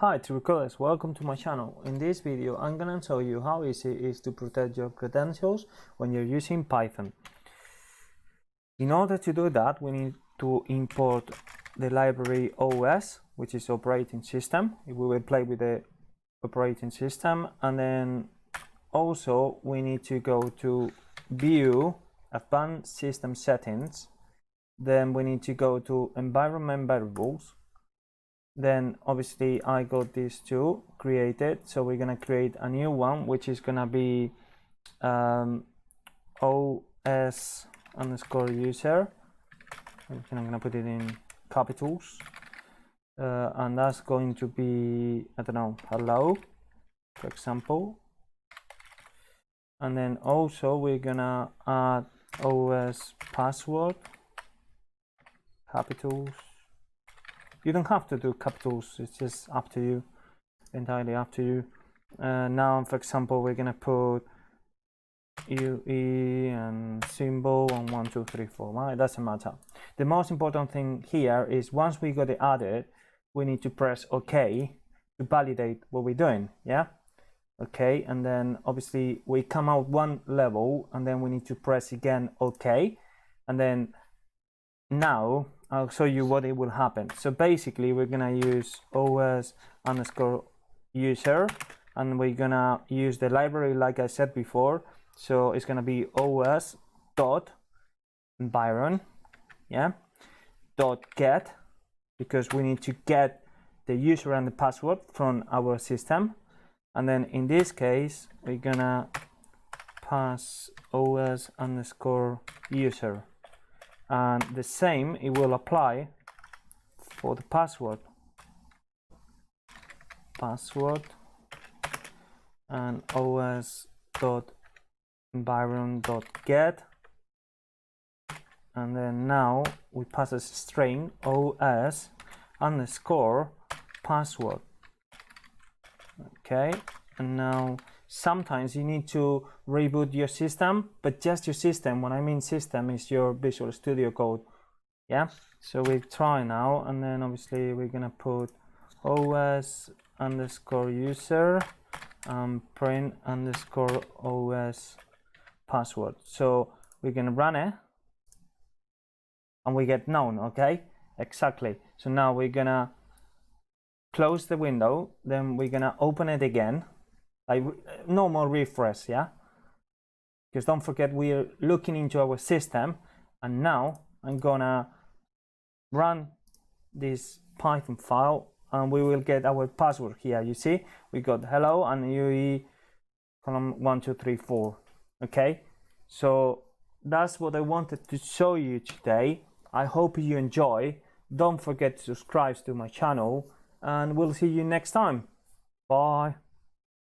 Hi true coders, welcome to my channel. In this video I'm gonna show you how easy it is to protect your credentials when you're using Python. In order to do that, we need to import the library OS, which is operating system. We will play with the operating system, and then also we need to go to view advanced system settings. Then we need to go to environment variables. Then obviously I got these two created, so we're gonna create a new one which is gonna be OS underscore user. I'm gonna put it in capitals, and that's going to be, I don't know, hello, for example. And then also we're gonna add OS password, capitals. You don't have to do capitals, it's just up to you, entirely up to you. Now, for example, we're gonna put UE and symbol and 1, 2, 3, 4. Well, it doesn't matter. The most important thing here is once we got it added, we need to press OK to validate what we're doing. Yeah. Okay, and then obviously we come out one level, and then we need to press again OK, and then now I'll show you what it will happen. So basically we're gonna use OS underscore user, and we're gonna use the library like I said before. So it's gonna be OS dot environ, yeah, dot get, because we need to get the user and the password from our system. And then in this case we're gonna pass OS underscore user, and the same it will apply for the password and os dot environ dot get, and then now we pass a string OS underscore password. Okay, and now sometimes you need to reboot your system, but just your system. When I mean system is your Visual Studio Code. Yeah, so we try now, and then obviously we're gonna put OS underscore user print underscore OS password. So we're gonna run it and we get none. Okay, exactly. So now we're gonna close the window, then we're gonna open it again, like no more refresh, yeah, because don't forget we're looking into our system. And now I'm gonna run this Python file, and we will get our password here. You see we got hello and UE column 1, 2, 3, 4. Okay, so that's what I wanted to show you today. I hope you enjoy. Don't forget to subscribe to my channel, and we'll see you next time. Bye.